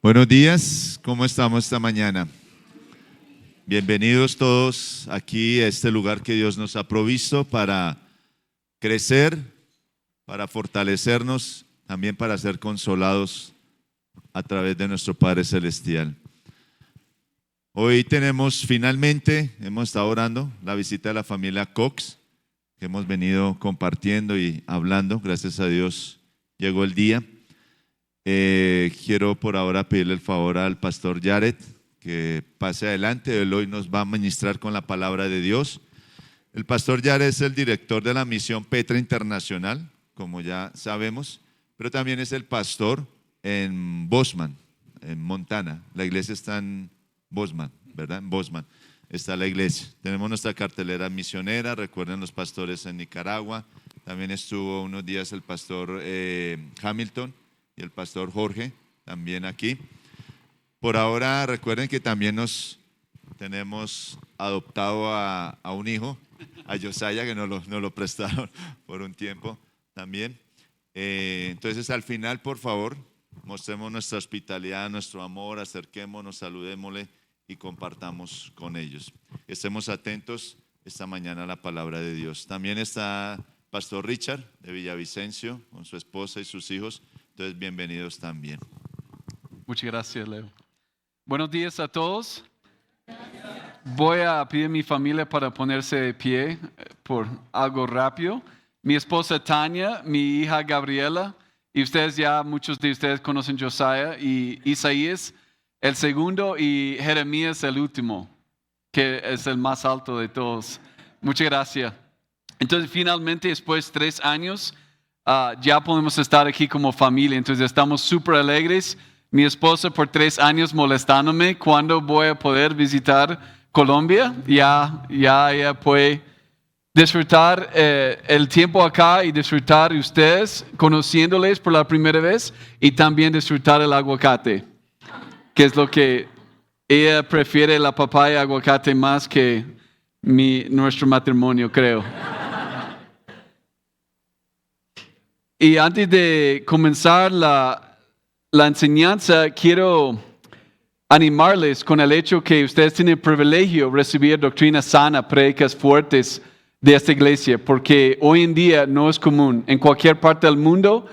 Buenos días, ¿cómo estamos esta mañana? Bienvenidos todos aquí a este lugar que Dios nos ha provisto para crecer, para fortalecernos, también para ser consolados a través de nuestro Padre Celestial. Hoy hemos estado orando, la visita de la familia Cox, que hemos venido compartiendo y hablando. Gracias a Dios llegó el día. Quiero por ahora pedirle el favor al pastor Jared que pase adelante. Él hoy nos va a ministrar con la palabra de Dios. El pastor Jared es el director de la misión Petra Internacional, como ya sabemos, pero también es el pastor en Bozeman, en Montana. La iglesia está en Bozeman, ¿verdad? En Bozeman está la iglesia. Tenemos nuestra cartelera misionera. Recuerden los pastores en Nicaragua. También estuvo unos días el pastor Hamilton y el pastor Jorge, también aquí. Por ahora recuerden que también nos tenemos adoptado a un hijo, a Josiah, que nos lo prestaron por un tiempo también. Entonces al final, por favor, mostremos nuestra hospitalidad, nuestro amor, acerquémonos, saludémosle y compartamos con ellos. Estemos atentos esta mañana a la palabra de Dios. También está pastor Richard de Villavicencio con su esposa y sus hijos. Entonces, bienvenidos también. Muchas gracias, Leo. Buenos días a todos. Voy a pedir a mi familia para ponerse de pie por algo rápido. Mi esposa Tania, mi hija Gabriela, y muchos de ustedes conocen Josiah y Isaías, el segundo, y Jeremías, el último, que es el más alto de todos. Muchas gracias. Entonces, finalmente, después de 3 años, ya podemos estar aquí como familia. Entonces estamos súper alegres. Mi esposa por 3 años molestándome cuándo voy a poder visitar Colombia. Ya ella puede disfrutar el tiempo acá y disfrutar ustedes conociéndoles por la primera vez y también disfrutar el aguacate, que es lo que ella prefiere, la papaya aguacate más que nuestro matrimonio, creo. Y antes de comenzar la enseñanza, quiero animarles con el hecho que ustedes tienen el privilegio de recibir doctrina sana, prédicas fuertes de esta iglesia, porque hoy en día no es común. En cualquier parte del mundo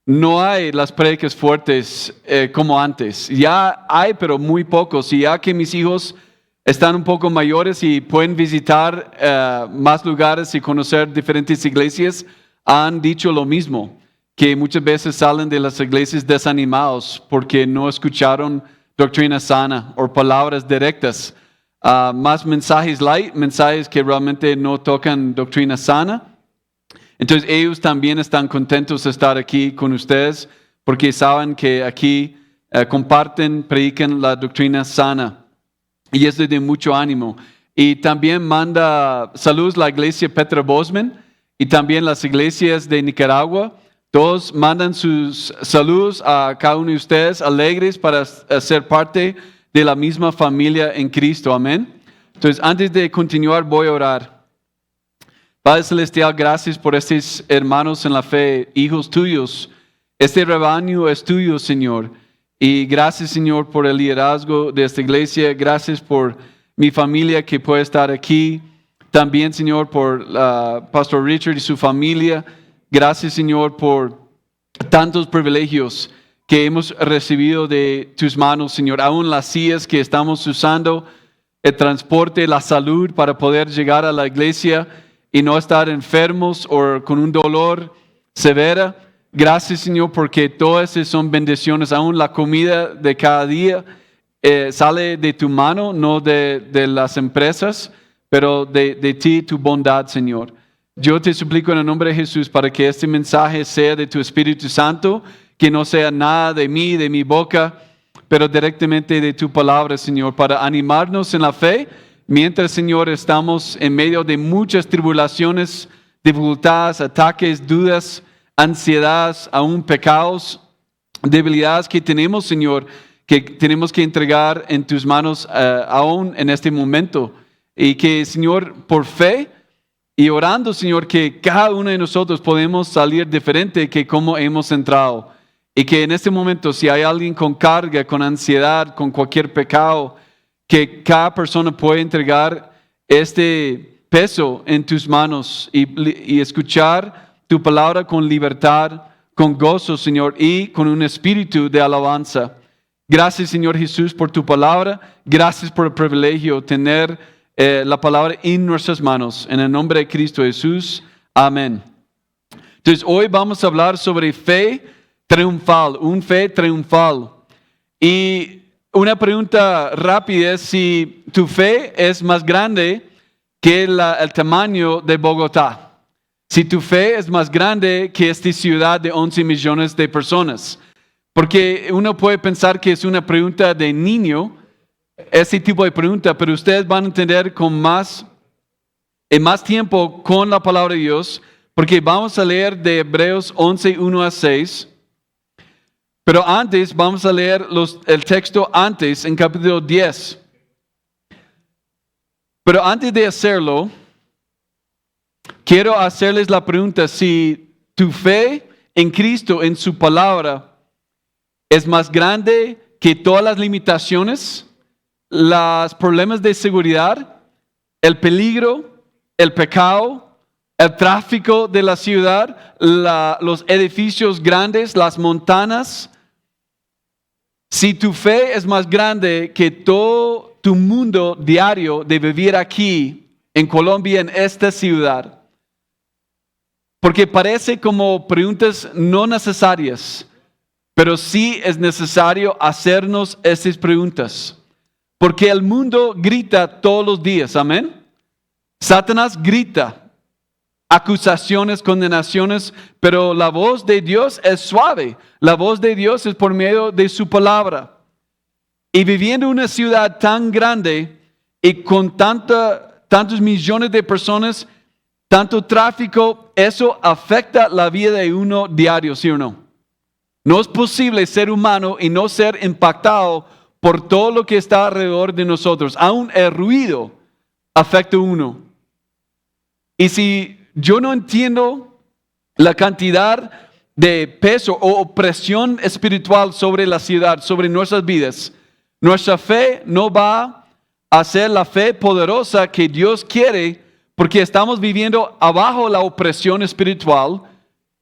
no hay las prédicas fuertes como antes. Ya hay, pero muy pocos. Y ya que mis hijos están un poco mayores y pueden visitar más lugares y conocer diferentes iglesias, han dicho lo mismo, que muchas veces salen de las iglesias desanimados porque no escucharon doctrina sana o palabras directas. Más mensajes light, mensajes que realmente no tocan doctrina sana. Entonces ellos también están contentos de estar aquí con ustedes porque saben que aquí comparten, predican la doctrina sana. Y es de mucho ánimo. Y también manda saludos a la iglesia Petra Bozeman y también las iglesias de Nicaragua. Todos mandan sus saludos a cada uno de ustedes, alegres para ser parte de la misma familia en Cristo. Amén. Entonces, antes de continuar, voy a orar. Padre Celestial, gracias por estos hermanos en la fe, hijos tuyos. Este rebaño es tuyo, Señor. Y gracias, Señor, por el liderazgo de esta iglesia. Gracias por mi familia que puede estar aquí. También, Señor, por Pastor Richard y su familia. Gracias, Señor, por tantos privilegios que hemos recibido de tus manos, Señor. Aún las sillas que estamos usando, el transporte, la salud para poder llegar a la iglesia y no estar enfermos o con un dolor severo. Gracias, Señor, porque todas esas son bendiciones. Aún la comida de cada día sale de tu mano, no de las empresas, pero de ti, tu bondad, Señor. Yo te suplico en el nombre de Jesús para que este mensaje sea de tu Espíritu Santo, que no sea nada de mí, de mi boca, pero directamente de tu palabra, Señor, para animarnos en la fe, mientras, Señor, estamos en medio de muchas tribulaciones, dificultades, ataques, dudas, ansiedades, aún pecados, debilidades que tenemos, Señor, que tenemos que entregar en tus manos aún en este momento. Y que, Señor, por fe y orando, Señor, que cada uno de nosotros podemos salir diferente que como hemos entrado. Y que en este momento, si hay alguien con carga, con ansiedad, con cualquier pecado, que cada persona puede entregar este peso en tus manos y escuchar tu palabra con libertad, con gozo, Señor, y con un espíritu de alabanza. Gracias, Señor Jesús, por tu palabra. Gracias por el privilegio de tener la palabra en nuestras manos. En el nombre de Cristo Jesús. Amén. Entonces, hoy vamos a hablar sobre fe triunfal, un fe triunfal. Y una pregunta rápida es si tu fe es más grande que el tamaño de Bogotá. Si tu fe es más grande que esta ciudad de 11 millones de personas. Porque uno puede pensar que es una pregunta de niño, ese tipo de pregunta, pero ustedes van a entender con más tiempo con la palabra de Dios, porque vamos a leer de Hebreos 11, 1 a 6. Pero antes vamos a leer el texto antes, en capítulo 10. Pero antes de hacerlo, quiero hacerles la pregunta, si tu fe en Cristo, en su palabra, es más grande que todas las limitaciones, los problemas de seguridad, el peligro, el pecado, el tráfico de la ciudad, los edificios grandes, las montañas. Si tu fe es más grande que todo tu mundo diario de vivir aquí en Colombia, en esta ciudad, porque parece como preguntas no necesarias, pero sí es necesario hacernos estas preguntas, porque el mundo grita todos los días, amén. Satanás grita acusaciones, condenaciones, pero la voz de Dios es suave. La voz de Dios es por medio de su palabra. Y viviendo en una ciudad tan grande y con tantos millones de personas, tanto tráfico, eso afecta la vida de uno diario, ¿sí o no? No es posible ser humano y no ser impactado por todo lo que está alrededor de nosotros. Aún el ruido afecta a uno. Y si yo no entiendo la cantidad de peso o opresión espiritual sobre la ciudad, sobre nuestras vidas, nuestra fe no va a ser la fe poderosa que Dios quiere, porque estamos viviendo abajo la opresión espiritual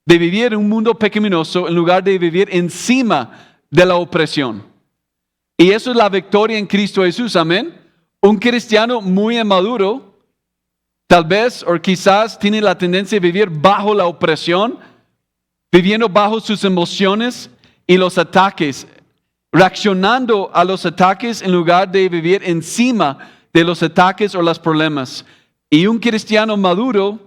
de vivir en un mundo pecaminoso en lugar de vivir encima de la opresión. Y eso es la victoria en Cristo Jesús, amén. Un cristiano muy inmaduro, tal vez o quizás tiene la tendencia de vivir bajo la opresión, viviendo bajo sus emociones y los ataques, reaccionando a los ataques en lugar de vivir encima de los ataques o los problemas. Y un cristiano maduro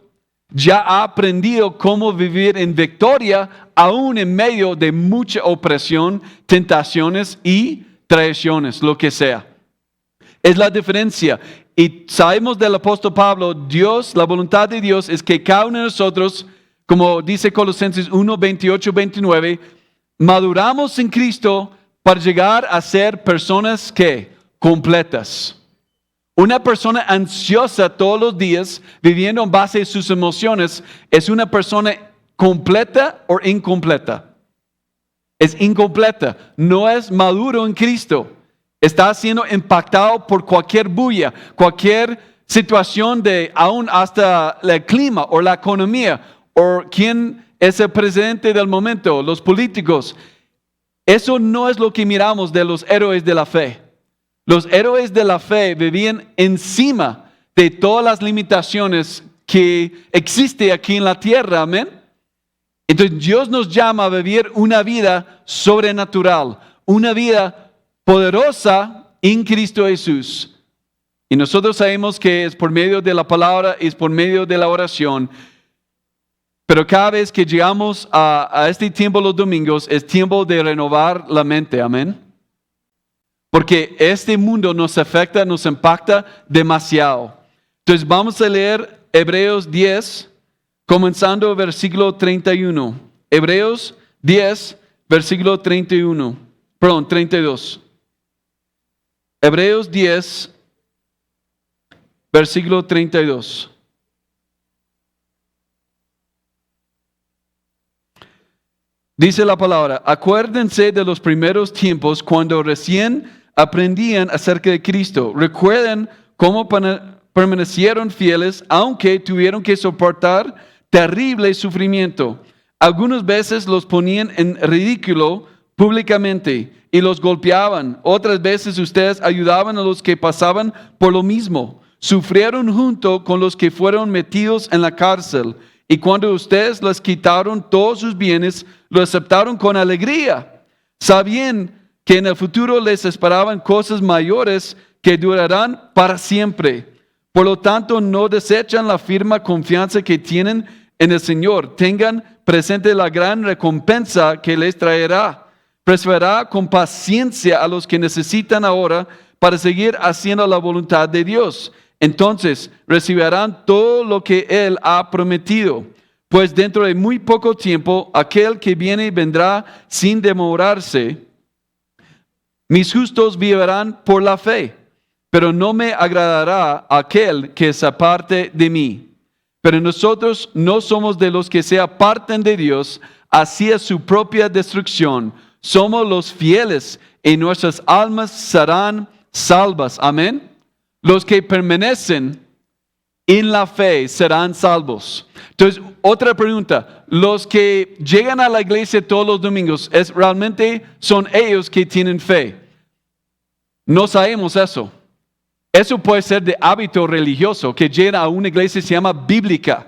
ya ha aprendido cómo vivir en victoria aún en medio de mucha opresión, tentaciones y traiciones, lo que sea. Es la diferencia. Y sabemos del apóstol Pablo, Dios, la voluntad de Dios es que cada uno de nosotros, como dice Colosenses 1, 28, 29, maduramos en Cristo para llegar a ser personas que completas. Una persona ansiosa todos los días, viviendo en base a sus emociones, es una persona completa o incompleta. Es incompleta, no es maduro en Cristo. Está siendo impactado por cualquier bulla, cualquier situación de aún hasta el clima o la economía o quién es el presidente del momento, los políticos. Eso no es lo que miramos de los héroes de la fe. Los héroes de la fe vivían encima de todas las limitaciones que existen aquí en la tierra, amén. Entonces Dios nos llama a vivir una vida sobrenatural, una vida poderosa en Cristo Jesús. Y nosotros sabemos que es por medio de la palabra, es por medio de la oración. Pero cada vez que llegamos a este tiempo los domingos, es tiempo de renovar la mente, amén. Porque este mundo nos afecta, nos impacta demasiado. Entonces vamos a leer Hebreos 10, comenzando versículo 31. Hebreos 10, versículo 31. Perdón, 32. Hebreos 10, versículo 32. Dice la palabra, acuérdense de los primeros tiempos cuando recién aprendían acerca de Cristo. Recuerden cómo permanecieron fieles aunque tuvieron que soportar terrible sufrimiento. Algunas veces los ponían en ridículo públicamente y los golpeaban. Otras veces ustedes ayudaban a los que pasaban por lo mismo. Sufrieron junto con los que fueron metidos en la cárcel. Y cuando ustedes les quitaron todos sus bienes, lo aceptaron con alegría. Sabían que en el futuro les esperaban cosas mayores que durarán para siempre. Por lo tanto, no desechan la firme confianza que tienen en el Señor. Tengan presente la gran recompensa que les traerá. Perseverará con paciencia a los que necesitan ahora para seguir haciendo la voluntad de Dios. Entonces recibirán todo lo que Él ha prometido. Pues dentro de muy poco tiempo, aquel que viene vendrá sin demorarse. Mis justos vivirán por la fe, pero no me agradará aquel que se aparte de mí. Pero nosotros no somos de los que se aparten de Dios hacia su propia destrucción. Somos los fieles y nuestras almas serán salvas. Amén. Los que permanecen en la fe serán salvos. Entonces, otra pregunta. Los que llegan a la iglesia todos los domingos, ¿realmente son ellos que tienen fe? No sabemos eso. Eso puede ser de hábito religioso, que llega a una iglesia que se llama bíblica.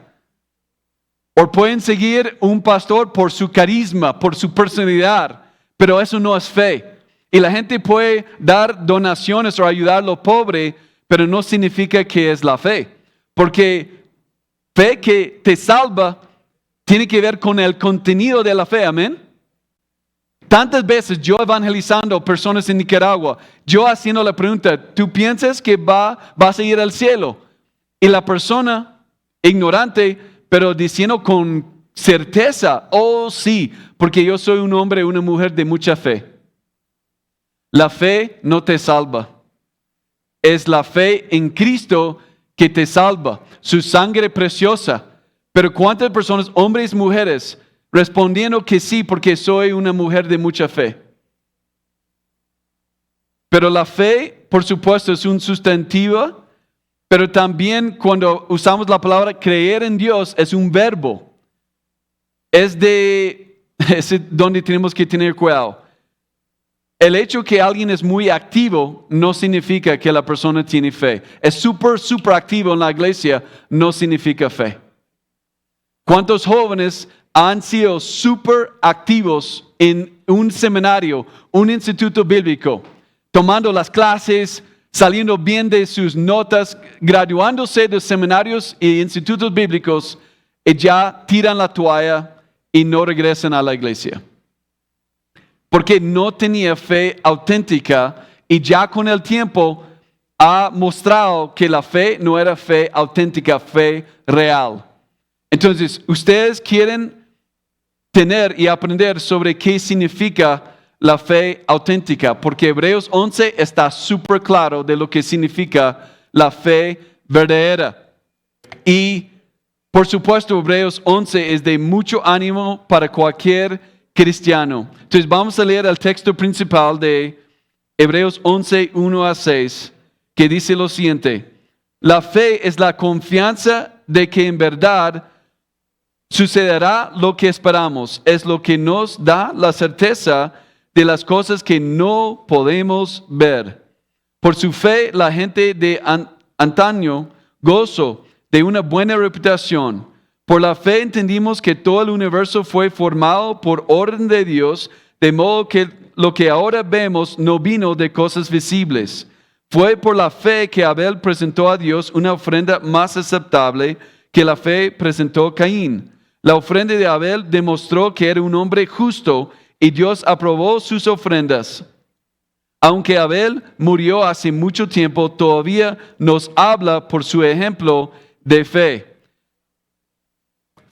O pueden seguir un pastor por su carisma, por su personalidad, pero eso no es fe. Y la gente puede dar donaciones o ayudar a los pobres, pero no significa que es la fe. Porque fe que te salva tiene que ver con el contenido de la fe, amén. Tantas veces yo evangelizando personas en Nicaragua, yo haciendo la pregunta, ¿tú piensas que vas a ir al cielo? Y la persona ignorante, pero diciendo con certeza, oh sí, porque yo soy un hombre, una mujer de mucha fe. La fe no te salva. Es la fe en Cristo que te salva, su sangre preciosa. Pero ¿cuántas personas, hombres y mujeres, respondiendo que sí porque soy una mujer de mucha fe? Pero la fe, por supuesto, es un sustantivo, pero también cuando usamos la palabra creer en Dios es un verbo. Es donde tenemos que tener cuidado. El hecho que alguien es muy activo no significa que la persona tiene fe. Es súper activo en la iglesia, no significa fe. ¿Cuántos jóvenes han sido súper activos en un seminario, un instituto bíblico, tomando las clases, saliendo bien de sus notas, graduándose de seminarios e institutos bíblicos y ya tiran la toalla y no regresan a la iglesia? Porque no tenía fe auténtica y ya con el tiempo ha mostrado que la fe no era fe auténtica, fe real. Entonces, ustedes quieren tener y aprender sobre qué significa la fe auténtica, porque Hebreos 11 está súper claro de lo que significa la fe verdadera. Y, por supuesto, Hebreos 11 es de mucho ánimo para cualquier cristiano. Entonces vamos a leer el texto principal de Hebreos 11, 1 a 6, que dice lo siguiente: la fe es la confianza de que en verdad sucederá lo que esperamos. Es lo que nos da la certeza de las cosas que no podemos ver. Por su fe, la gente de antaño gozó de una buena reputación. Por la fe entendimos que todo el universo fue formado por orden de Dios, de modo que lo que ahora vemos no vino de cosas visibles. Fue por la fe que Abel presentó a Dios una ofrenda más aceptable que la fe presentó Caín. La ofrenda de Abel demostró que era un hombre justo y Dios aprobó sus ofrendas. Aunque Abel murió hace mucho tiempo, todavía nos habla por su ejemplo de fe.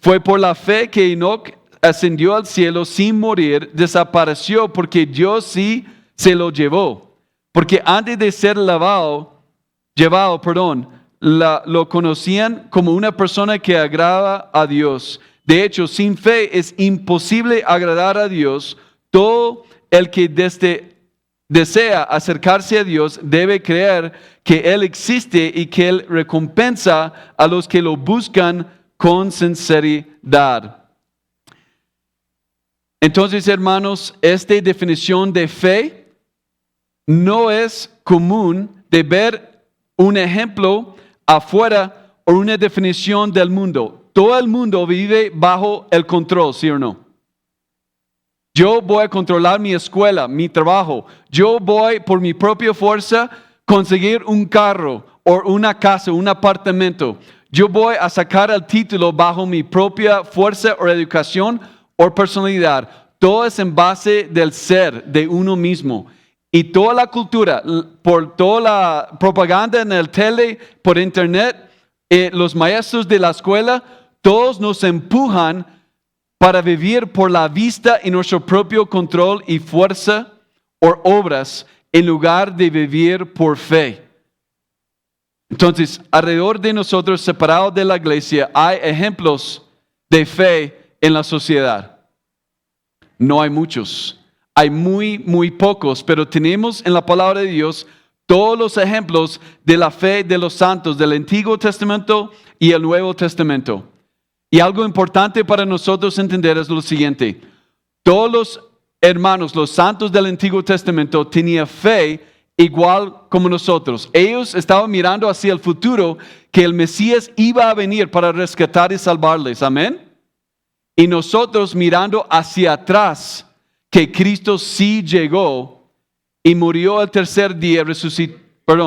Fue por la fe que Enoc ascendió al cielo sin morir, desapareció porque Dios sí se lo llevó. Porque antes de ser llevado, lo conocían como una persona que agrada a Dios. De hecho, sin fe es imposible agradar a Dios. Todo el que desea acercarse a Dios debe creer que Él existe y que Él recompensa a los que lo buscan con sinceridad. Entonces, hermanos, esta definición de fe no es común de ver un ejemplo afuera o una definición del mundo. Todo el mundo vive bajo el control, ¿sí o no? Yo voy a controlar mi escuela, mi trabajo. Yo voy por mi propia fuerza conseguir un carro o una casa, un apartamento. Yo voy a sacar el título bajo mi propia fuerza o educación o personalidad. Todo es en base del ser, de uno mismo. Y toda la cultura, por toda la propaganda en el tele, por internet, los maestros de la escuela, todos nos empujan para vivir por la vista y nuestro propio control y fuerza o obras en lugar de vivir por fe. Entonces, alrededor de nosotros, separados de la iglesia, hay ejemplos de fe en la sociedad. No hay muchos, hay muy pocos, pero tenemos en la palabra de Dios todos los ejemplos de la fe de los santos del Antiguo Testamento y el Nuevo Testamento. Y algo importante para nosotros entender es lo siguiente: todos los hermanos, los santos del Antiguo Testamento, tenían fe igual como nosotros. Ellos estaban mirando hacia el futuro, que el Mesías iba a venir para rescatar y salvarles. Amén. Y nosotros mirando hacia atrás, que Cristo sí llegó y murió el tercer día,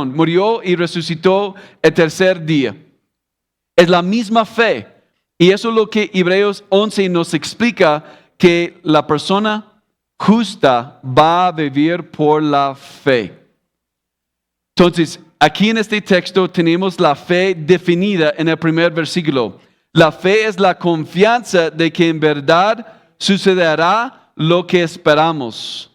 murió y resucitó el tercer día. Es la misma fe. Y eso es lo que Hebreos 11 nos explica, que la persona justa va a vivir por la fe. Entonces, aquí en este texto tenemos la fe definida en el primer versículo. La fe es la confianza de que en verdad sucederá lo que esperamos.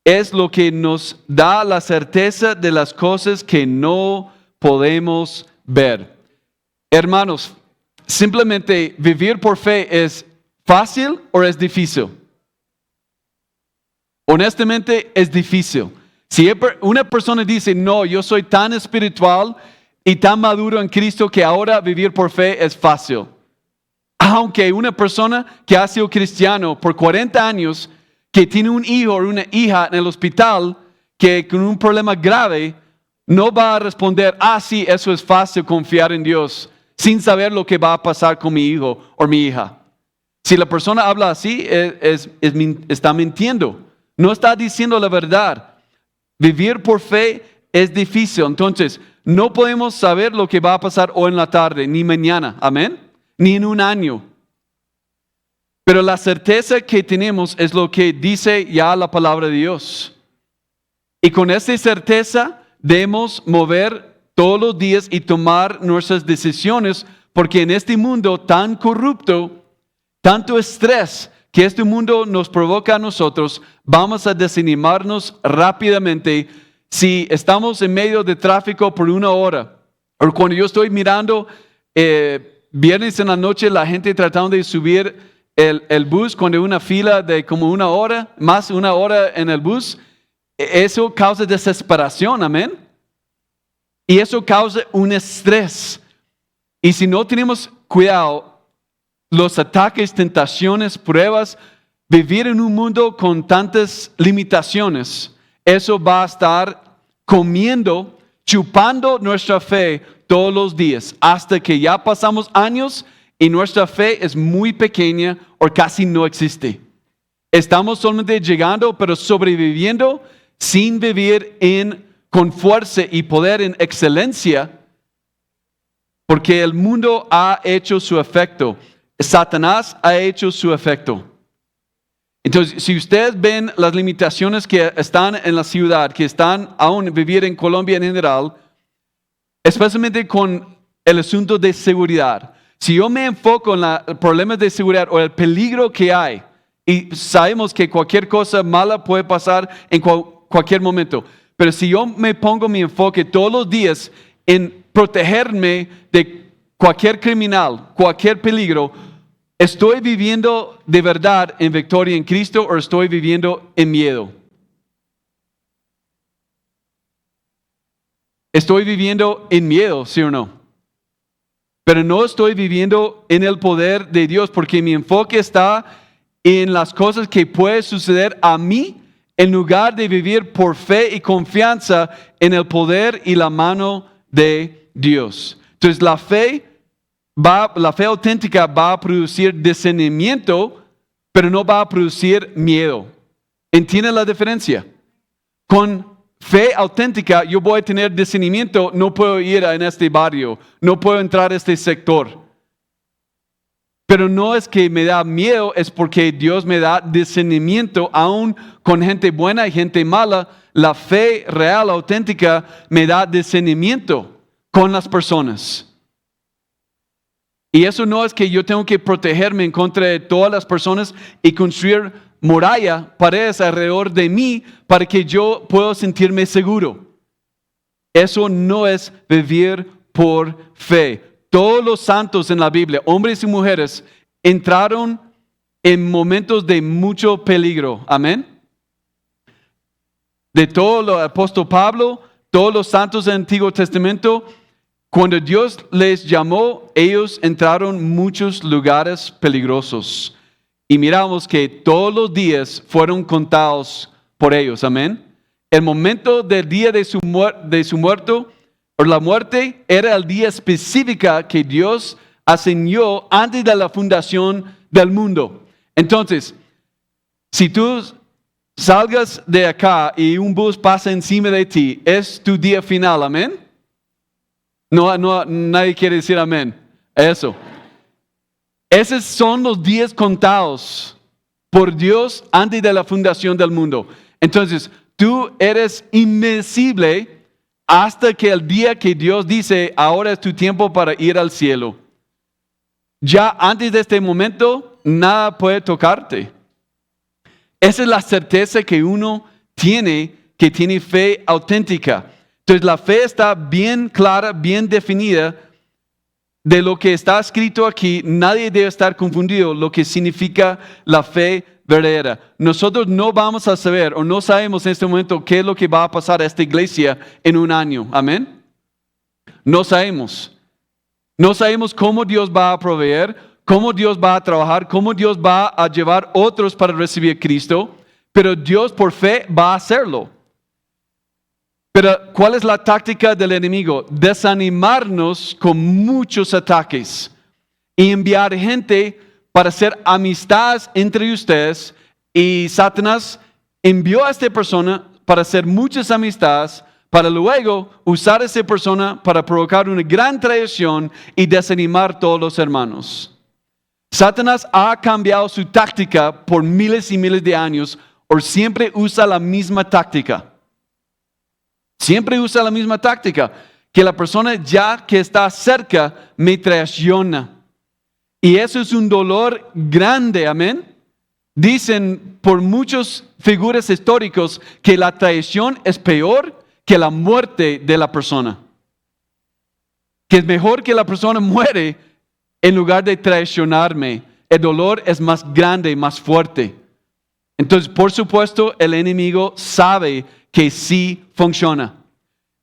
Es lo que nos da la certeza de las cosas que no podemos ver. Hermanos, simplemente vivir por fe, ¿es fácil o es difícil? Honestamente, es difícil. Si una persona dice, no, yo soy tan espiritual y tan maduro en Cristo que ahora vivir por fe es fácil. Aunque una persona que ha sido cristiano por 40 años, que tiene un hijo o una hija en el hospital, que con un problema grave, no va a responder, sí, eso es fácil, confiar en Dios, sin saber lo que va a pasar con mi hijo o mi hija. Si la persona habla así, está mintiendo. No está diciendo la verdad. Vivir por fe es difícil. Entonces, no podemos saber lo que va a pasar hoy en la tarde, ni mañana. Amén. Ni en un año. Pero la certeza que tenemos es lo que dice ya la palabra de Dios. Y con esa certeza debemos mover todos los días y tomar nuestras decisiones, porque en este mundo tan corrupto, tanto estrés que este mundo nos provoca a nosotros, vamos a desanimarnos rápidamente si estamos en medio de tráfico por 1 hora. O cuando yo estoy mirando viernes en la noche, la gente tratando de subir el bus cuando hay una fila de como 1 hora, más 1 hora en el bus, eso causa desesperación, amén. Y eso causa un estrés. Y si no tenemos cuidado, los ataques, tentaciones, pruebas, vivir en un mundo con tantas limitaciones, eso va a estar comiendo, chupando nuestra fe todos los días, hasta que ya pasamos años y nuestra fe es muy pequeña o casi no existe. Estamos solamente llegando, pero sobreviviendo sin vivir con fuerza y poder en excelencia, porque el mundo ha hecho su efecto. Satanás ha hecho su efecto. Entonces, si ustedes ven las limitaciones que están en la ciudad, que están aún vivir en Colombia en general, especialmente con el asunto de seguridad. Si yo me enfoco en los problemas de seguridad o el peligro que hay, y sabemos que cualquier cosa mala puede pasar en cualquier momento, pero si yo me pongo mi enfoque todos los días en protegerme de cualquier criminal, cualquier peligro, ¿Estoy viviendo de verdad en victoria en Cristo o estoy viviendo en miedo? Estoy viviendo en miedo, ¿sí o no? Pero no estoy viviendo en el poder de Dios porque mi enfoque está en las cosas que pueden suceder a mí en lugar de vivir por fe y confianza en el poder y la mano de Dios. Entonces la fe auténtica va a producir discernimiento, pero no va a producir miedo. ¿Entienden la diferencia? Con fe auténtica, yo voy a tener discernimiento, no puedo ir en este barrio, no puedo entrar a este sector. Pero no es que me da miedo, es porque Dios me da discernimiento, aún con gente buena y gente mala. La fe real, auténtica, me da discernimiento con las personas. Y eso no es que yo tengo que protegerme en contra de todas las personas y construir muralla, paredes alrededor de mí para que yo pueda sentirme seguro. Eso no es vivir por fe. Todos los santos en la Biblia, hombres y mujeres, entraron en momentos de mucho peligro. Amén. De todo el apóstol Pablo, todos los santos del Antiguo Testamento, cuando Dios les llamó, ellos entraron en muchos lugares peligrosos. Y miramos que todos los días fueron contados por ellos. Amén. El momento del día de su muerte, o la muerte, era el día específico que Dios asignó antes de la fundación del mundo. Entonces, si tú salgas de acá y un bus pasa encima de ti, es tu día final. Amén. No, nadie quiere decir amén. Eso. Esos son los días contados por Dios antes de la fundación del mundo. Entonces, tú eres invencible hasta que el día que Dios dice, ahora es tu tiempo para ir al cielo. Ya antes de este momento, nada puede tocarte. Esa es la certeza que uno tiene, que tiene fe auténtica. Entonces, la fe está bien clara, bien definida. De lo que está escrito aquí, nadie debe estar confundido lo que significa la fe verdadera. Nosotros no vamos a saber o no sabemos en este momento qué es lo que va a pasar a esta iglesia en un año. Amén. No sabemos. No sabemos cómo Dios va a proveer, cómo Dios va a trabajar, cómo Dios va a llevar otros para recibir a Cristo, pero Dios por fe va a hacerlo. Pero ¿cuál es la táctica del enemigo? Desanimarnos con muchos ataques y enviar gente para hacer amistades entre ustedes. Y Satanás envió a esta persona para hacer muchas amistades, para luego usar a esa persona para provocar una gran traición y desanimar a todos los hermanos. Satanás ha cambiado su táctica por miles y miles de años, o siempre usa la misma táctica. Siempre usa la misma táctica, que la persona ya que está cerca me traiciona. Y eso es un dolor grande, amén. Dicen por muchas figuras históricos que la traición es peor que la muerte de la persona. Que es mejor que la persona muere en lugar de traicionarme. El dolor es más grande, más fuerte. Entonces, por supuesto, el enemigo sabe que sí funciona.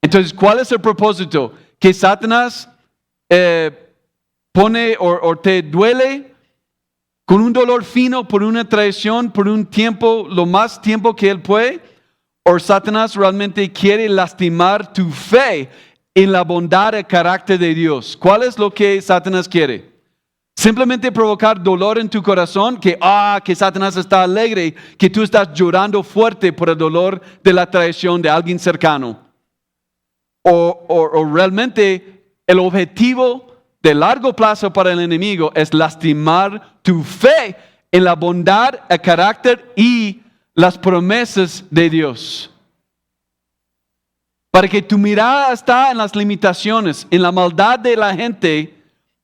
Entonces, ¿cuál es el propósito? Que Satanás pone o te duele con un dolor fino por una traición, por un tiempo, lo más tiempo que él puede, o Satanás realmente quiere lastimar tu fe en la bondad y carácter de Dios. ¿Cuál es lo que Satanás quiere? Simplemente provocar dolor en tu corazón, que Satanás está alegre, que tú estás llorando fuerte por el dolor de la traición de alguien cercano. O realmente el objetivo de largo plazo para el enemigo es lastimar tu fe en la bondad, el carácter y las promesas de Dios. Para que tu mirada está en las limitaciones, en la maldad de la gente,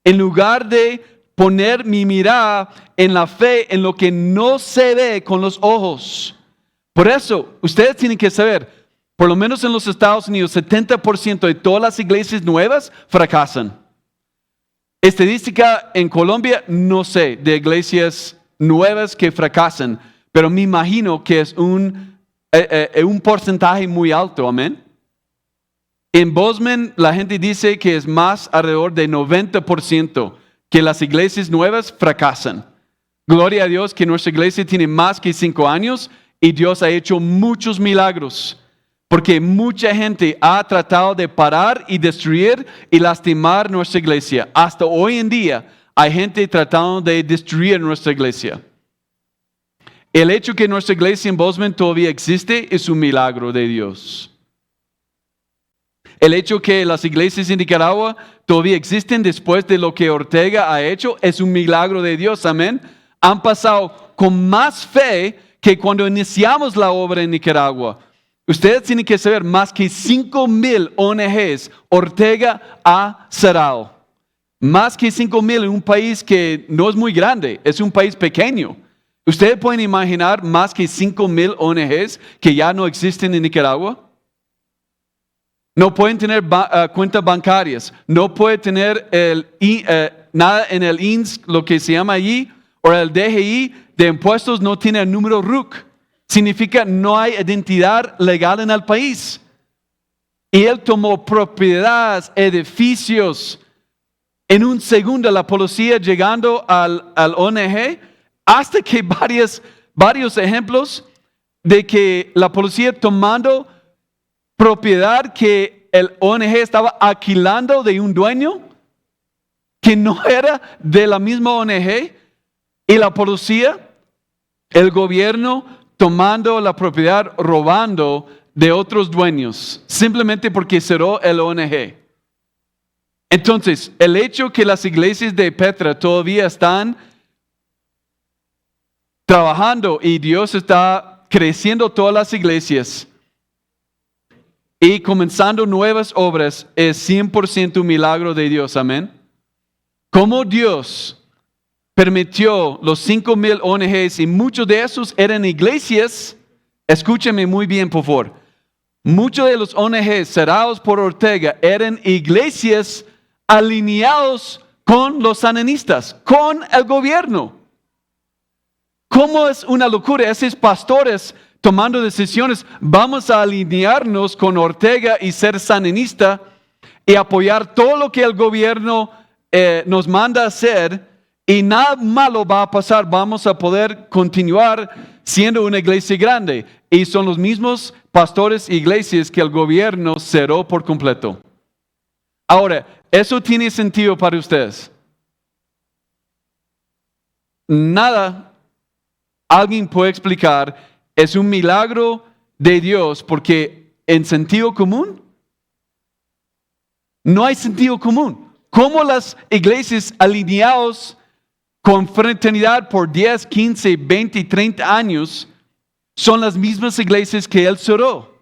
en lugar de poner mi mirada en la fe, en lo que no se ve con los ojos. Por eso, ustedes tienen que saber, por lo menos en los Estados Unidos, 70% de todas las iglesias nuevas fracasan. Estadística en Colombia, no sé, de iglesias nuevas que fracasan, pero me imagino que es un porcentaje muy alto, amén. En Bozeman la gente dice que es más alrededor de 90% que las iglesias nuevas fracasan. Gloria a Dios que nuestra iglesia tiene más que 5 años y Dios ha hecho muchos milagros. Porque mucha gente ha tratado de parar y destruir y lastimar nuestra iglesia. Hasta hoy en día hay gente tratando de destruir nuestra iglesia. El hecho que nuestra iglesia en Bozeman todavía existe es un milagro de Dios. El hecho que las iglesias en Nicaragua todavía existen después de lo que Ortega ha hecho es un milagro de Dios, amén. Han pasado con más fe que cuando iniciamos la obra en Nicaragua. Ustedes tienen que saber, más que 5,000 ONGs Ortega ha cerrado. Más que 5,000 en un país que no es muy grande, es un país pequeño. ¿Ustedes pueden imaginar más que 5,000 ONGs que ya no existen en Nicaragua? No pueden tener cuentas bancarias, no pueden tener nada en el INS, lo que se llama allí, o el DGI de impuestos no tiene el número RUC. Significa no hay identidad legal en el país. Y él tomó propiedades, edificios. En un segundo la policía llegando al ONG, hasta que varios ejemplos de que la policía tomando propiedad que el ONG estaba alquilando de un dueño que no era de la misma ONG, y la policía, el gobierno tomando la propiedad, robando de otros dueños, simplemente porque cerró el ONG. Entonces, el hecho que las iglesias de Petra todavía están trabajando y Dios está creciendo todas las iglesias y comenzando nuevas obras es 100% un milagro de Dios, amén. Como Dios permitió los 5,000 ONGs y muchos de esos eran iglesias, escúcheme muy bien por favor, muchos de los ONGs cerrados por Ortega eran iglesias alineados con los sandinistas, con el gobierno. ¿Cómo es una locura? Esos pastores tomando decisiones, vamos a alinearnos con Ortega y ser sandinista y apoyar todo lo que el gobierno nos manda hacer, y nada malo va a pasar, vamos a poder continuar siendo una iglesia grande. Y son los mismos pastores e iglesias que el gobierno cerró por completo. Ahora, ¿eso tiene sentido para ustedes? Nada alguien puede explicar, es un milagro de Dios, porque en sentido común, no hay sentido común. ¿Cómo las iglesias alineadas con fraternidad por 10, 15, 20, 30 años son las mismas iglesias que Él cerró?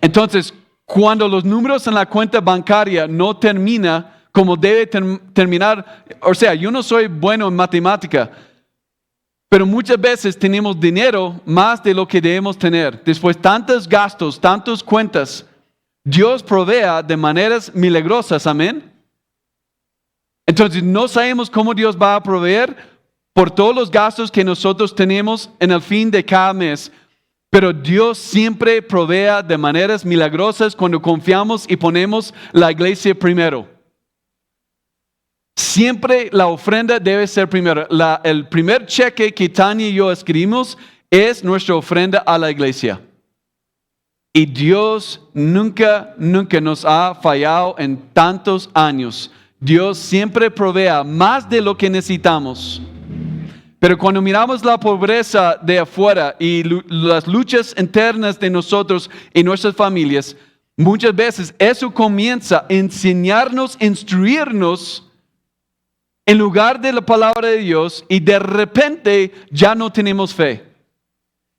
Entonces, cuando los números en la cuenta bancaria no terminan como debe terminar, o sea, yo no soy bueno en matemática, pero muchas veces tenemos dinero más de lo que debemos tener. Después tantos gastos, tantas cuentas, Dios provea de maneras milagrosas, amén. Entonces no sabemos cómo Dios va a proveer por todos los gastos que nosotros tenemos en el fin de cada mes, pero Dios siempre provea de maneras milagrosas cuando confiamos y ponemos la iglesia primero. Siempre la ofrenda debe ser primero. El primer cheque que Tania y yo escribimos es nuestra ofrenda a la iglesia. Y Dios nunca nos ha fallado en tantos años. Dios siempre provee más de lo que necesitamos. Pero cuando miramos la pobreza de afuera y las luchas internas de nosotros y nuestras familias, muchas veces eso comienza a enseñarnos, instruirnos en lugar de la palabra de Dios, y de repente ya no tenemos fe.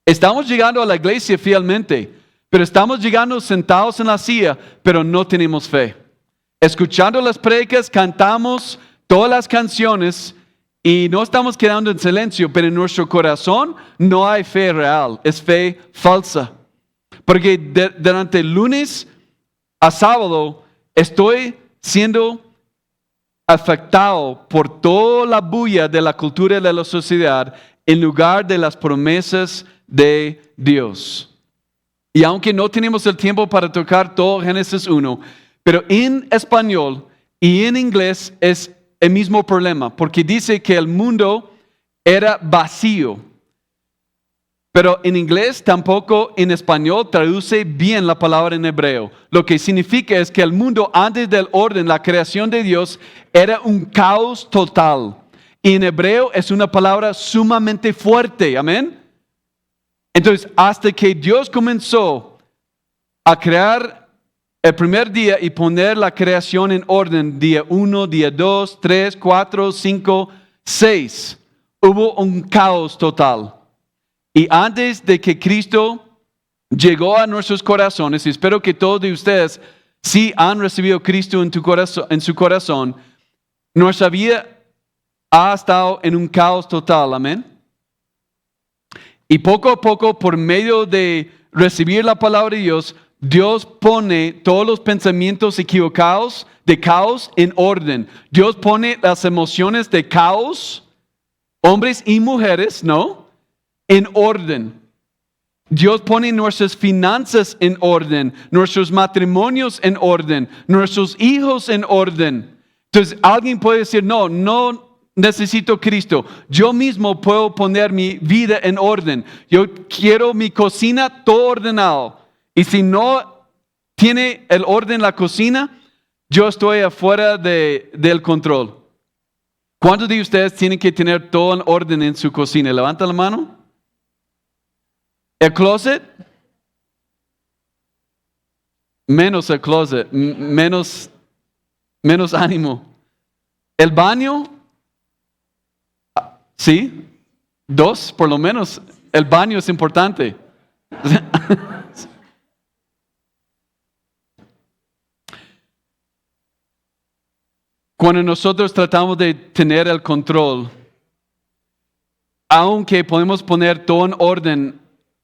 Estamos llegando a la iglesia fielmente, pero estamos llegando sentados en la silla, pero no tenemos fe. Escuchando las predicas, cantamos todas las canciones y no estamos quedando en silencio, pero en nuestro corazón no hay fe real, es fe falsa. Porque durante lunes a sábado estoy siendo afectado por toda la bulla de la cultura de la sociedad en lugar de las promesas de Dios. Y aunque no tenemos el tiempo para tocar todo Génesis 1, pero en español y en inglés es el mismo problema, porque dice que el mundo era vacío. Pero en inglés tampoco en español traduce bien la palabra en hebreo. Lo que significa es que el mundo antes del orden, la creación de Dios, era un caos total. Y en hebreo es una palabra sumamente fuerte. Amén. Entonces, hasta que Dios comenzó a crear el primer día y poner la creación en orden, día 1, día 2, 3, 4, 5, 6, hubo un caos total. Y antes de que Cristo llegó a nuestros corazones, y espero que todos de ustedes sí han recibido a Cristo en su corazón, nuestra vida ha estado en un caos total, amén. Y poco a poco, por medio de recibir la palabra de Dios, Dios pone todos los pensamientos equivocados de caos en orden. Dios pone las emociones de caos, hombres y mujeres, ¿no?, en orden. Dios pone nuestras finanzas en orden, nuestros matrimonios en orden, nuestros hijos en orden. Entonces alguien puede decir, no necesito Cristo. Yo mismo puedo poner mi vida en orden. Yo quiero mi cocina todo ordenado. Y si no tiene el orden la cocina, yo estoy afuera del control. ¿Cuántos de ustedes tienen que tener todo en orden en su cocina? Levanta la mano. ¿El closet? Menos el closet, menos ánimo. ¿El baño? Sí, 2 por lo menos. El baño es importante. Cuando nosotros tratamos de tener el control, aunque podemos poner todo en orden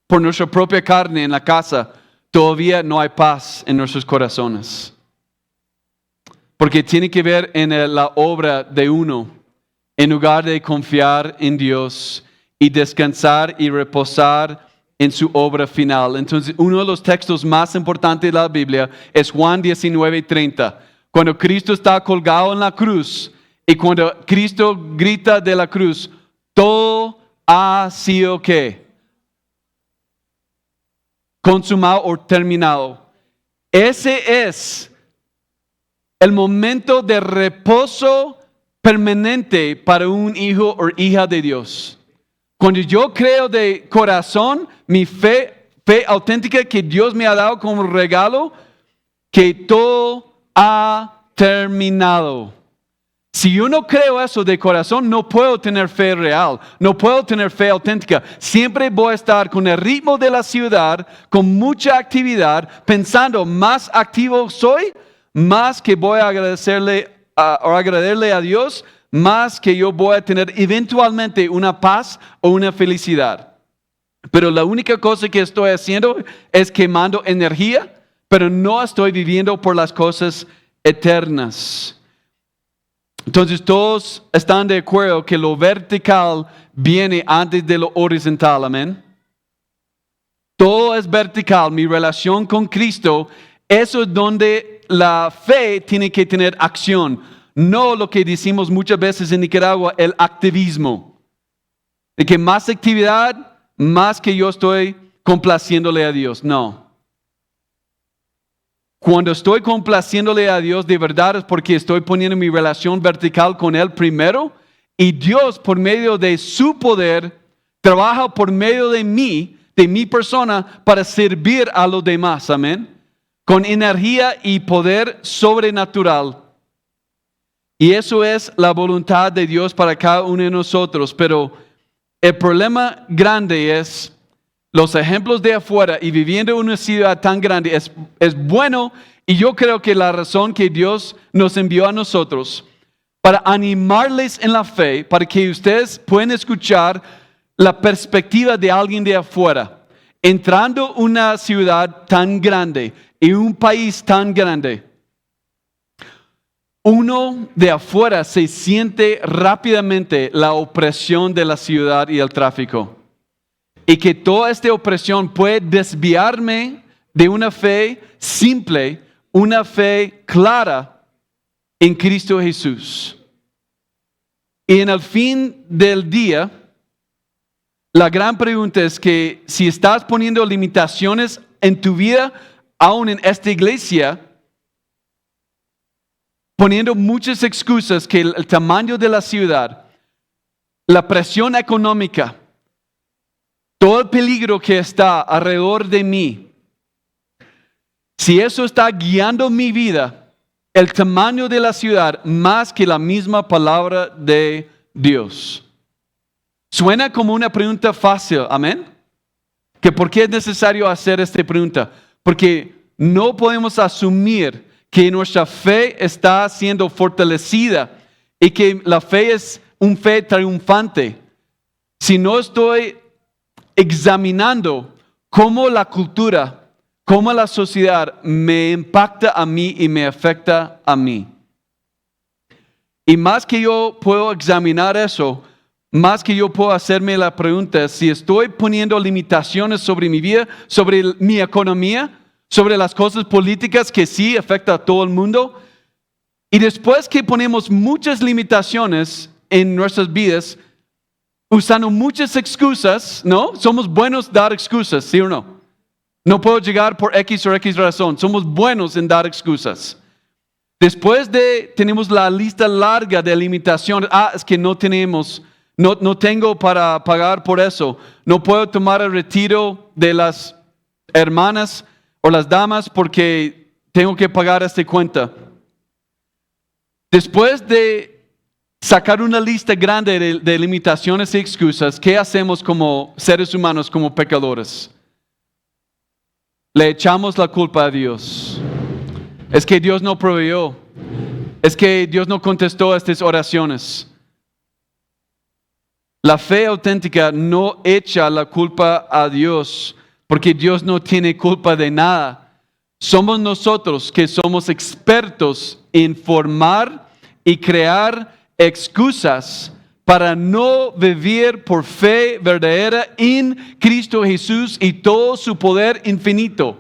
por nuestra propia carne en la casa, todavía no hay paz en nuestros corazones. Porque tiene que ver en la obra de uno, en lugar de confiar en Dios y descansar y reposar en su obra final. Entonces, uno de los textos más importantes de la Biblia es Juan 19:30. Cuando Cristo está colgado en la cruz y cuando Cristo grita de la cruz, todo ha sido ¿qué? Consumado o terminado. Ese es el momento de reposo permanente para un hijo o hija de Dios. Cuando yo creo de corazón, mi fe auténtica que Dios me ha dado como regalo, que todo ha terminado. Si yo no creo eso de corazón, no puedo tener fe real, no puedo tener fe auténtica. Siempre voy a estar con el ritmo de la ciudad, con mucha actividad, pensando más activo soy, más que voy a agradecerle a Dios, más que yo voy a tener eventualmente una paz o una felicidad. Pero la única cosa que estoy haciendo es quemando energía, pero no estoy viviendo por las cosas eternas. Entonces todos están de acuerdo que lo vertical viene antes de lo horizontal, amén. Todo es vertical, mi relación con Cristo, eso es donde la fe tiene que tener acción, no lo que decimos muchas veces en Nicaragua, el activismo. De que más actividad, más que yo estoy complaciéndole a Dios, no. Cuando estoy complaciéndole a Dios de verdad es porque estoy poniendo mi relación vertical con Él primero y Dios por medio de su poder trabaja por medio de mí, de mi persona para servir a los demás, amén. Con energía y poder sobrenatural. Y eso es la voluntad de Dios para cada uno de nosotros. Pero el problema grande es los ejemplos de afuera y viviendo en una ciudad tan grande es bueno y yo creo que la razón que Dios nos envió a nosotros para animarles en la fe, para que ustedes puedan escuchar la perspectiva de alguien de afuera, entrando en una ciudad tan grande y un país tan grande. uno de afuera se siente rápidamente la opresión de la ciudad y el tráfico. Y que toda esta opresión puede desviarme de una fe simple, una fe clara en Cristo Jesús. Y en el fin del día, la gran pregunta es que si estás poniendo limitaciones en tu vida, aún en esta iglesia, poniendo muchas excusas que el tamaño de la ciudad, la presión económica, todo el peligro que está alrededor de mí, si eso está guiando mi vida, el tamaño de la ciudad más que la misma palabra de Dios. Suena como una pregunta fácil, amén. ¿Que por qué es necesario hacer esta pregunta? Porque no podemos asumir que nuestra fe está siendo fortalecida y que la fe es una fe triunfante. Si no estoy examinando cómo la cultura, cómo la sociedad me impacta a mí y me afecta a mí. Y más que yo puedo examinar eso, más que yo puedo hacerme la pregunta, si estoy poniendo limitaciones sobre mi vida, sobre mi economía, sobre las cosas políticas que sí afectan a todo el mundo, y después que ponemos muchas limitaciones en nuestras vidas, usando muchas excusas, ¿no? Somos buenos dar excusas, ¿sí o no? No puedo llegar por X o X razón. Somos buenos en dar excusas. Después tenemos la lista larga de limitaciones. Es que no tengo para pagar por eso. No puedo tomar el retiro de las hermanas o las damas porque tengo que pagar esta cuenta. Después de sacar una lista grande de limitaciones y excusas, ¿qué hacemos como seres humanos, como pecadores? Le echamos la culpa a Dios. Es que Dios no proveyó. Es que Dios no contestó a estas oraciones. La fe auténtica no echa la culpa a Dios, porque Dios no tiene culpa de nada. Somos nosotros que somos expertos en formar y crear excusas para no vivir por fe verdadera en Cristo Jesús y todo su poder infinito.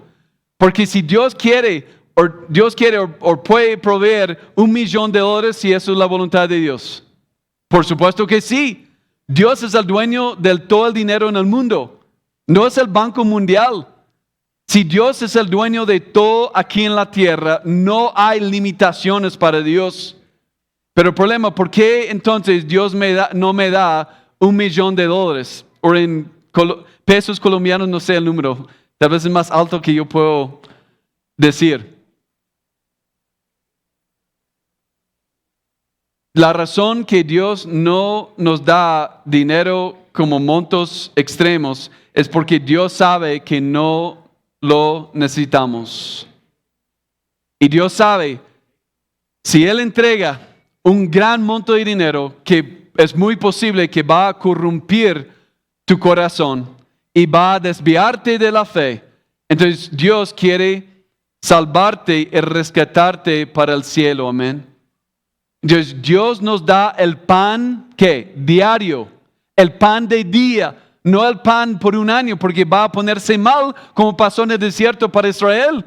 Porque si Dios quiere o puede proveer $1,000,000, si eso es la voluntad de Dios. Por supuesto que sí. Dios es el dueño de todo el dinero en el mundo. No es el Banco Mundial. Si Dios es el dueño de todo aquí en la tierra, no hay limitaciones para Dios. Pero el problema, ¿por qué entonces Dios no me da $1,000,000? O en pesos colombianos, no sé el número. Tal vez es más alto que yo puedo decir. La razón que Dios no nos da dinero como montos extremos es porque Dios sabe que no lo necesitamos. Y Dios sabe, si Él entrega un gran monto de dinero, que es muy posible que va a corrompir tu corazón y va a desviarte de la fe, entonces Dios quiere salvarte y rescatarte para el cielo, amén. Entonces Dios nos da el pan, ¿qué? Diario, el pan de día, no el pan por un año, porque va a ponerse mal como pasó en el desierto para Israel.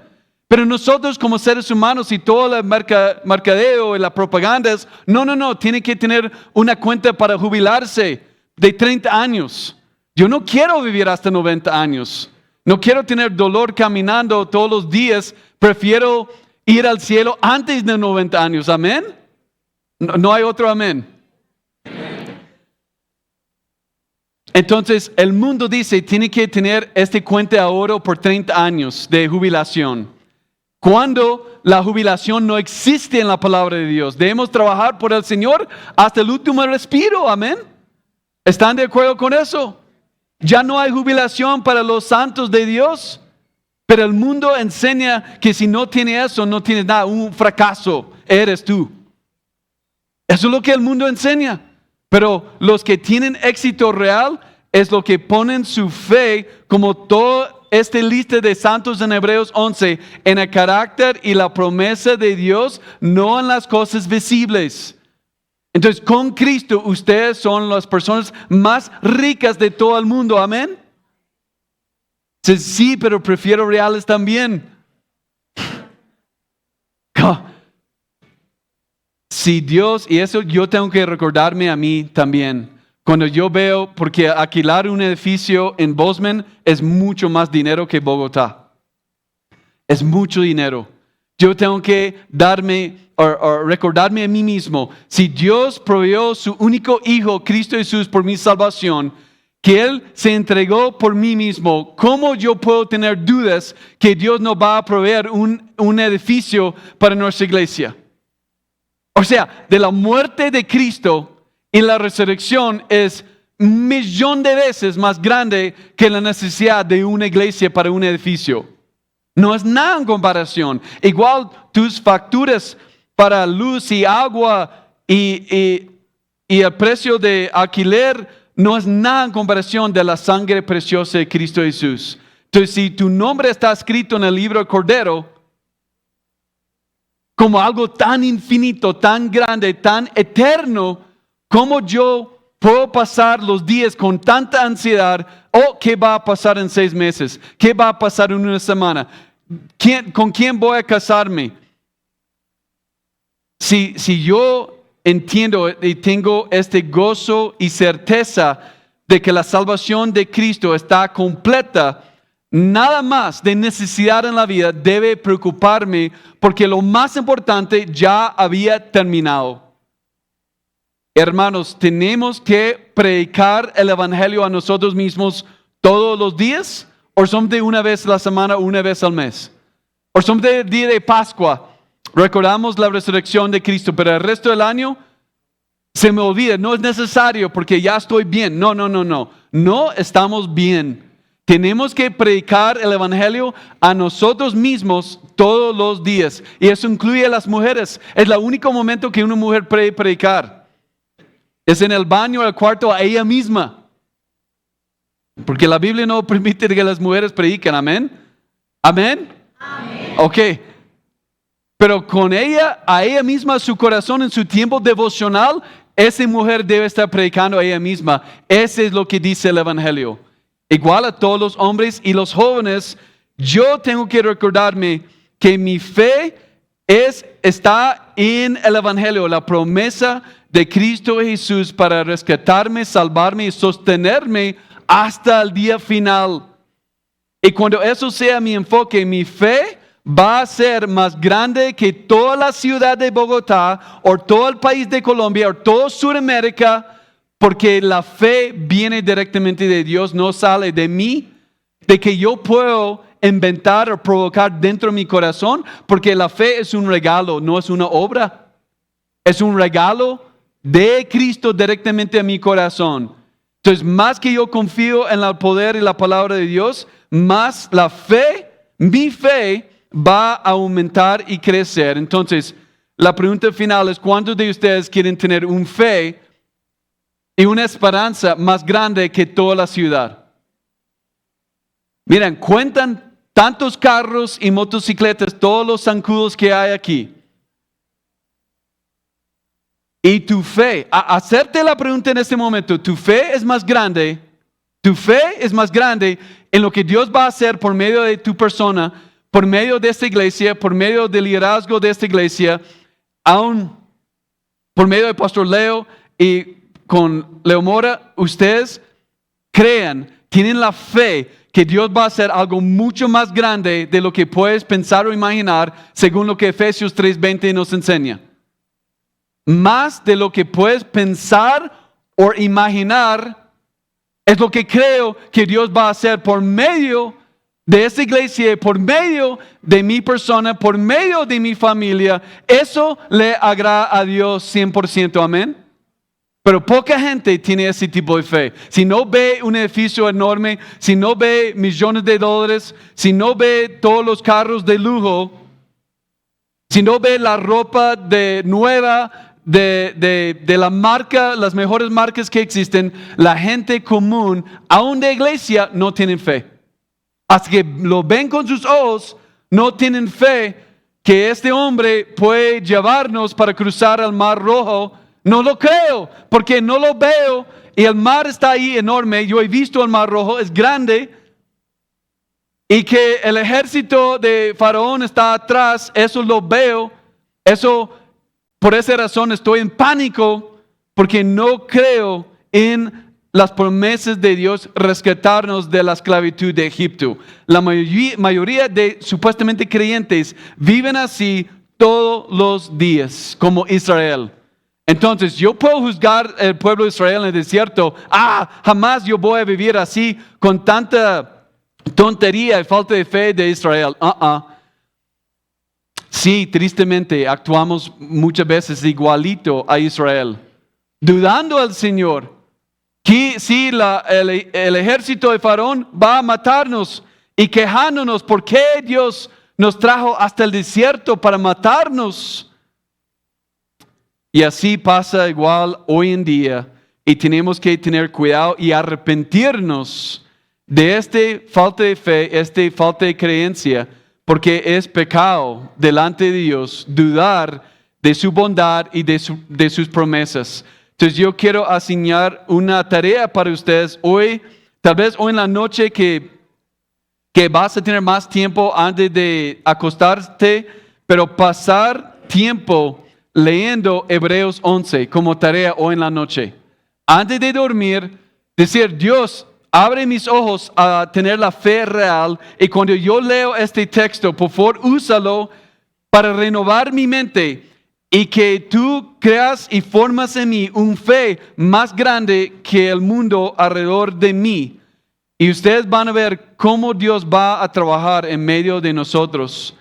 Pero nosotros como seres humanos y todo el mercadeo y la propaganda es, no, tiene que tener una cuenta para jubilarse de 30 años. Yo no quiero vivir hasta 90 años. No quiero tener dolor caminando todos los días. Prefiero ir al cielo antes de 90 años. ¿Amén? No hay otro amén. Entonces el mundo dice, tiene que tener este cuenta de ahorro por 30 años de jubilación. Cuando la jubilación no existe en la palabra de Dios. Debemos trabajar por el Señor hasta el último respiro. Amén. ¿Están de acuerdo con eso? Ya no hay jubilación para los santos de Dios. Pero el mundo enseña que si no tienes eso, no tienes nada. Un fracaso eres tú. Eso es lo que el mundo enseña. Pero los que tienen éxito real es lo que ponen su fe como todo esta lista de santos en Hebreos 11 en el carácter y la promesa de Dios, no en las cosas visibles. Entonces, con Cristo, ustedes son las personas más ricas de todo el mundo. Amén. Sí, pero prefiero reales también. Si Dios, y eso yo tengo que recordarme a mí también, cuando yo veo, porque alquilar un edificio en Bozeman es mucho más dinero que Bogotá. Es mucho dinero. Yo tengo que recordarme a mí mismo, si Dios proveyó su único Hijo, Cristo Jesús, por mi salvación, que Él se entregó por mí mismo, ¿cómo yo puedo tener dudas que Dios nos va a proveer un edificio para nuestra iglesia? O sea, de la muerte de Cristo y la resurrección es 1,000,000 de veces más grande que la necesidad de una iglesia para un edificio. No es nada en comparación. Igual tus facturas para luz y agua y el precio de alquiler no es nada en comparación de la sangre preciosa de Cristo Jesús. Entonces, si tu nombre está escrito en el libro del Cordero, como algo tan infinito, tan grande, tan eterno, ¿cómo yo puedo pasar los días con tanta ansiedad? ¿O qué va a pasar en 6 meses? ¿Qué va a pasar en una semana? ¿Con quién voy a casarme? Si yo entiendo y tengo este gozo y certeza de que la salvación de Cristo está completa, nada más de necesidad en la vida debe preocuparme, porque lo más importante ya había terminado. Hermanos, ¿tenemos que predicar el evangelio a nosotros mismos todos los días? ¿O son de una vez a la semana, una vez al mes? ¿O son del día de Pascua? Recordamos la resurrección de Cristo, pero el resto del año se me olvida. No es necesario porque ya estoy bien. No. No estamos bien. Tenemos que predicar el evangelio a nosotros mismos todos los días. Y eso incluye a las mujeres. Es el único momento que una mujer puede predicar. Es en el baño, el cuarto, a ella misma. Porque la Biblia no permite que las mujeres prediquen. ¿Amén? ¿Amén? Amén. Ok. Pero con ella, a ella misma, su corazón en su tiempo devocional, esa mujer debe estar predicando a ella misma. Ese es lo que dice el evangelio. Igual a todos los hombres y los jóvenes, yo tengo que recordarme que mi fe está en el evangelio, la promesa de Cristo Jesús para rescatarme, salvarme y sostenerme hasta el día final. Y cuando eso sea mi enfoque, mi fe va a ser más grande que toda la ciudad de Bogotá, o todo el país de Colombia, o toda Sudamérica, porque la fe viene directamente de Dios, no sale de mí, de que yo puedo inventar o provocar dentro de mi corazón, porque la fe es un regalo, no es una obra. Es un regalo de Cristo directamente a mi corazón. Entonces, más que yo confío en el poder y la palabra de Dios, más la fe, mi fe, va a aumentar y crecer. Entonces, la pregunta final es: ¿cuántos de ustedes quieren tener un fe y una esperanza más grande que toda la ciudad? Miren, cuentan tantos carros y motocicletas, todos los zancudos que hay aquí. Y tu fe, hacerte la pregunta en este momento, ¿tu fe es más grande? ¿Tu fe es más grande en lo que Dios va a hacer por medio de tu persona, por medio de esta iglesia, por medio del liderazgo de esta iglesia, aún por medio de Pastor Leo y con Leo Mora? Ustedes crean, tienen la fe que Dios va a hacer algo mucho más grande de lo que puedes pensar o imaginar, según lo que Efesios 3:20 nos enseña. Más de lo que puedes pensar o imaginar es lo que creo que Dios va a hacer por medio de esta iglesia, por medio de mi persona, por medio de mi familia. Eso le agrada a Dios 100%, amén. Pero poca gente tiene ese tipo de fe. Si no ve un edificio enorme, si no ve millones de dólares, si no ve todos los carros de lujo, si no ve la ropa nueva de la marca, las mejores marcas que existen, la gente común, aún de iglesia, no tienen fe. hasta que lo ven con sus ojos, no tienen fe que este hombre puede llevarnos para cruzar el Mar Rojo. No lo creo, porque no lo veo y el mar está ahí enorme. Yo he visto el Mar Rojo, es grande. Y que el ejército de Faraón está atrás, eso lo veo. Por esa razón estoy en pánico, porque no creo en las promesas de Dios rescatarnos de la esclavitud de Egipto. La mayoría de supuestamente creyentes viven así todos los días, como Israel. Entonces, yo puedo juzgar el pueblo de Israel en el desierto. Jamás yo voy a vivir así con tanta tontería y falta de fe de Israel. Sí, tristemente actuamos muchas veces igualito a Israel, dudando al Señor. Que si el ejército de Faraón va a matarnos y quejándonos por qué Dios nos trajo hasta el desierto para matarnos. Y así pasa igual hoy en día, y tenemos que tener cuidado y arrepentirnos de esta falta de fe, esta falta de creencia, porque es pecado delante de Dios dudar de su bondad y de sus promesas. Entonces yo quiero asignar una tarea para ustedes hoy, tal vez hoy en la noche que vas a tener más tiempo antes de acostarte, pero pasar tiempo leyendo Hebreos 11 como tarea hoy en la noche. Antes de dormir, decir, Dios, abre mis ojos a tener la fe real, y cuando yo leo este texto, por favor, úsalo para renovar mi mente y que tú creas y formas en mí una fe más grande que el mundo alrededor de mí. Y ustedes van a ver cómo Dios va a trabajar en medio de nosotros.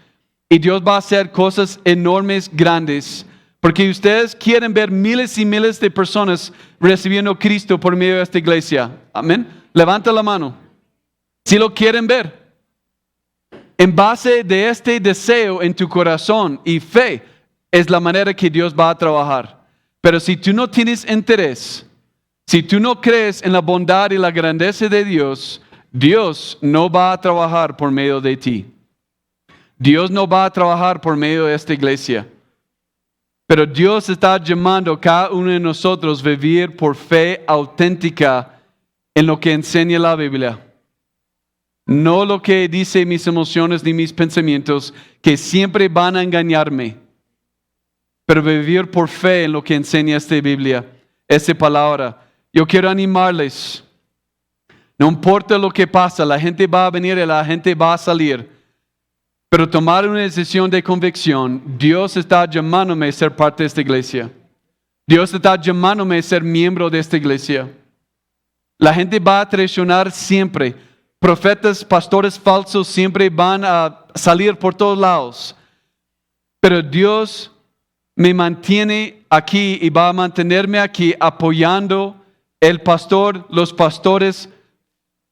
Y Dios va a hacer cosas enormes, grandes. Porque ustedes quieren ver miles y miles de personas recibiendo a Cristo por medio de esta iglesia. Amén. Levanta la mano. Si lo quieren ver. En base de este deseo en tu corazón y fe, es la manera que Dios va a trabajar. Pero si tú no tienes interés, si tú no crees en la bondad y la grandeza de Dios, Dios no va a trabajar por medio de ti. Dios no va a trabajar por medio de esta iglesia. Pero Dios está llamando a cada uno de nosotros a vivir por fe auténtica en lo que enseña la Biblia. No lo que dicen mis emociones ni mis pensamientos, que siempre van a engañarme. Pero vivir por fe en lo que enseña esta Biblia, esta palabra. Yo quiero animarles. No importa lo que pasa, la gente va a venir y la gente va a salir. Pero tomar una decisión de convicción, Dios está llamándome a ser parte de esta iglesia. Dios está llamándome a ser miembro de esta iglesia. La gente va a traicionar siempre. Profetas, pastores falsos siempre van a salir por todos lados. Pero Dios me mantiene aquí y va a mantenerme aquí apoyando el pastor, los pastores,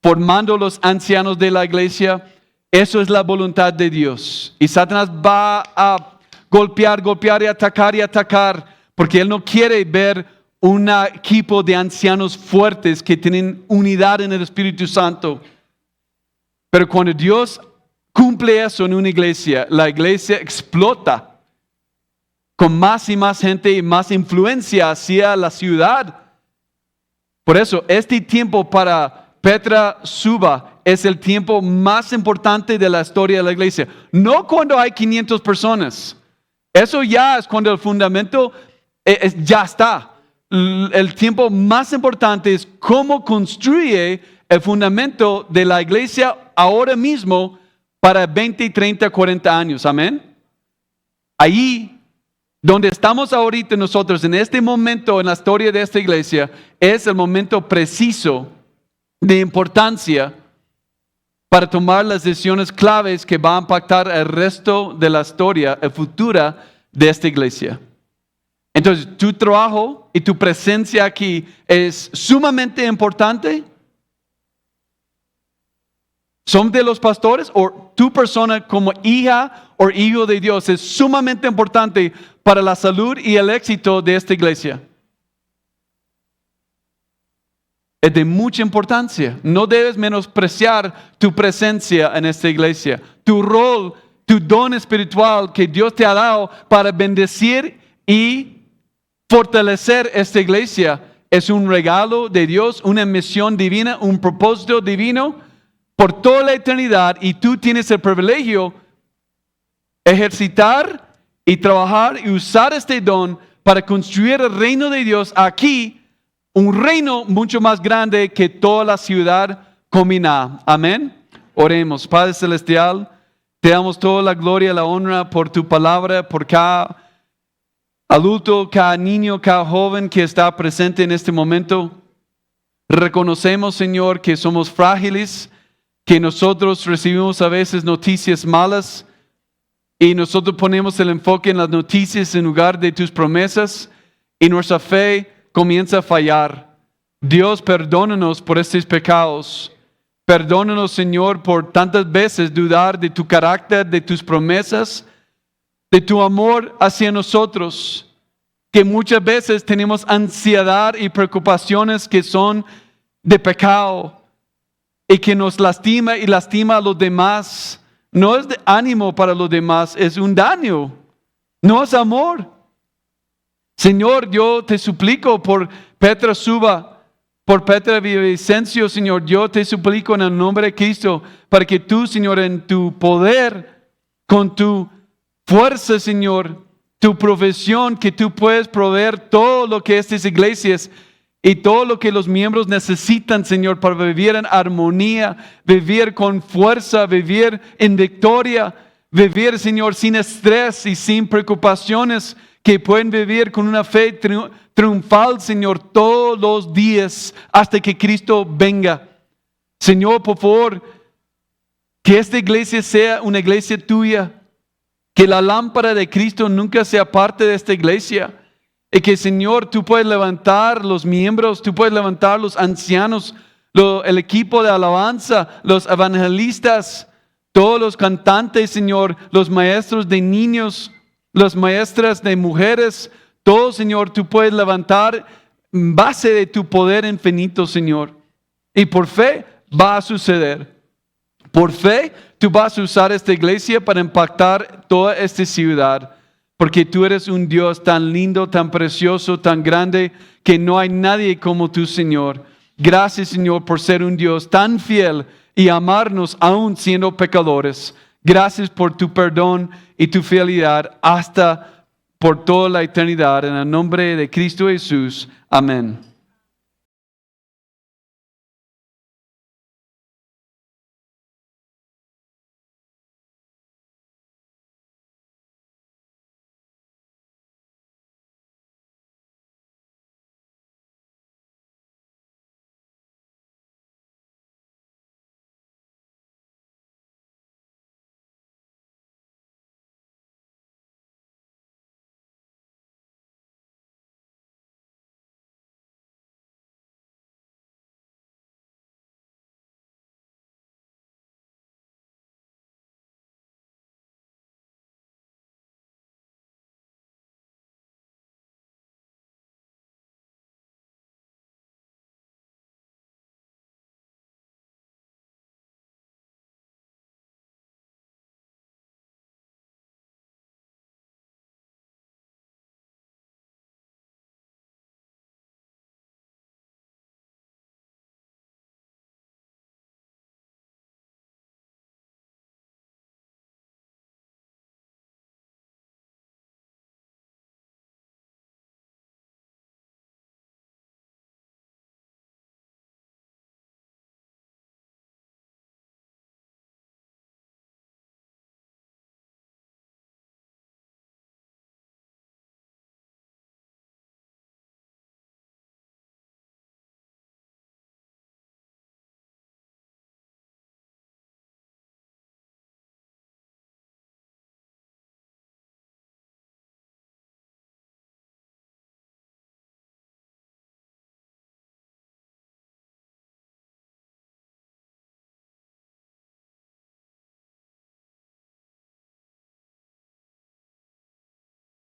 formando los ancianos de la iglesia. Eso es la voluntad de Dios. Y Satanás va a golpear y atacar, porque él no quiere ver un equipo de ancianos fuertes que tienen unidad en el Espíritu Santo. Pero cuando Dios cumple eso en una iglesia, la iglesia explota con más y más gente y más influencia hacia la ciudad. Por eso, este tiempo para Petra Suba es el tiempo más importante de la historia de la iglesia. No cuando hay 500 personas. Eso ya es cuando el fundamento ya está. El tiempo más importante es cómo construye el fundamento de la iglesia ahora mismo para 20, 30, 40 años. Amén. Ahí donde estamos ahorita nosotros, en este momento en la historia de esta iglesia, es el momento preciso de importancia para tomar las decisiones claves que van a impactar el resto de la historia, el futuro de esta iglesia. Entonces, tu trabajo y tu presencia aquí es sumamente importante. ¿Son de los pastores o tu persona como hija o hijo de Dios es sumamente importante para la salud y el éxito de esta iglesia? es de mucha importancia. No debes menospreciar tu presencia en esta iglesia, tu rol, tu don espiritual que Dios te ha dado para bendecir y fortalecer esta iglesia. Es un regalo de Dios, una misión divina, un propósito divino por toda la eternidad, y tú tienes el privilegio de ejercitar y trabajar y usar este don para construir el reino de Dios aquí, un reino mucho más grande que toda la ciudad combinada. Amén. Oremos. Padre Celestial, te damos toda la gloria y la honra por tu palabra, por cada adulto, cada niño, cada joven que está presente en este momento. Reconocemos, Señor, que somos frágiles, que nosotros recibimos a veces noticias malas y nosotros ponemos el enfoque en las noticias en lugar de tus promesas y nuestra fe comienza a fallar. Dios, perdónanos por estos pecados. Perdónanos, Señor, por tantas veces dudar de tu carácter, de tus promesas, de tu amor hacia nosotros, que muchas veces tenemos ansiedad y preocupaciones que son de pecado y que nos lastima y lastima a los demás. No es de ánimo para los demás, es un daño, no es amor. Señor, yo te suplico por Petra Suba, por Petra Villavicencio, Señor, yo te suplico en el nombre de Cristo, para que tú, Señor, en tu poder, con tu fuerza, Señor, tu profesión, que tú puedes proveer todo lo que estas iglesias y todo lo que los miembros necesitan, Señor, para vivir en armonía, vivir con fuerza, vivir en victoria, vivir, Señor, sin estrés y sin preocupaciones, que pueden vivir con una fe triunfal, Señor, todos los días hasta que Cristo venga. Señor, por favor, que esta iglesia sea una iglesia tuya, que la lámpara de Cristo nunca sea parte de esta iglesia. Y que, Señor, tú puedes levantar los miembros, tú puedes levantar los ancianos, el equipo de alabanza, los evangelistas, todos los cantantes, Señor, los maestros de niños, las maestras de mujeres, todo, Señor, tú puedes levantar en base de tu poder infinito, Señor. Y por fe va a suceder. Por fe tú vas a usar esta iglesia para impactar toda esta ciudad. Porque tú eres un Dios tan lindo, tan precioso, tan grande, que no hay nadie como tú, Señor. Gracias, Señor, por ser un Dios tan fiel y amarnos aún siendo pecadores. Gracias por tu perdón y tu fidelidad hasta por toda la eternidad. En el nombre de Cristo Jesús. Amén.